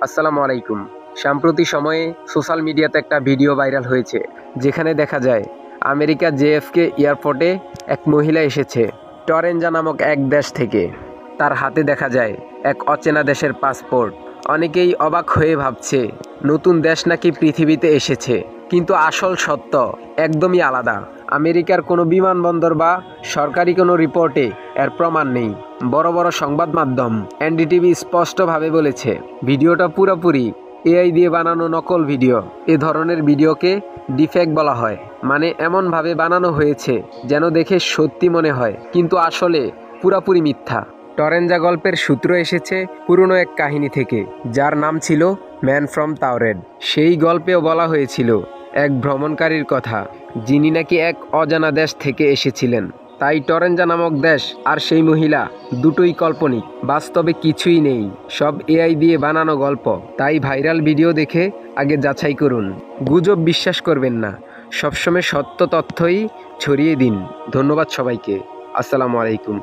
আসসালামু আলাইকুম। সাম্প্রতিক সময়ে সোশ্যাল মিডিয়াতে একটা ভিডিও ভাইরাল হয়েছে, যেখানে দেখা যায় আমেরিকা জেএফকে এয়ারপোর্টে এক মহিলা এসেছে টরেঞ্জা নামক এক দেশ থেকে। তার হাতে দেখা যায় এক অচেনা দেশের পাসপোর্ট। অনেকেই অবাক হয়ে ভাবছে নতুন দেশ নাকি পৃথিবীতে এসেছে, কিন্তু আসল সত্য একদমই আলাদা। আমেরিকার কোনো বিমানবন্দর বা সরকারি কোনো রিপোর্টে এর প্রমাণ নেই। বড় বড় সংবাদ মাধ্যম এনডিটিভি স্পষ্টভাবে বলেছে ভিডিওটা পুরোপুরি এআই দিয়ে বানানো নকল ভিডিও। এ ধরনের ভিডিওকে ডিফেক বলা হয়, মানে এমনভাবে বানানো হয়েছে যেন দেখে সত্যি মনে হয় কিন্তু আসলে পুরোপুরি মিথ্যা। টরেঞ্জা গল্পের সূত্র এসেছে পুরনো এক কাহিনী থেকে, যার নাম ছিল ম্যান ফ্রম তাওরেড। সেই গল্পেও বলা হয়েছিল এক ভ্রমণকারীর কথা, যিনি নাকি এক অজানা দেশ থেকে এসেছিলেন। তাই টরেঞ্জা নামক দেশ আর সেই মহিলা দুটোই কাল্পনিক, বাস্তবে কিছুই নেই, সব এআই দিয়ে বানানো গল্প। তাই ভাইরাল ভিডিও দেখে আগে যাচাই করুন, গুজব বিশ্বাস করবেন না, সবসময় সত্য তথ্যই ছড়িয়ে দিন। ধন্যবাদ সবাইকে। আসসালামু আলাইকুম।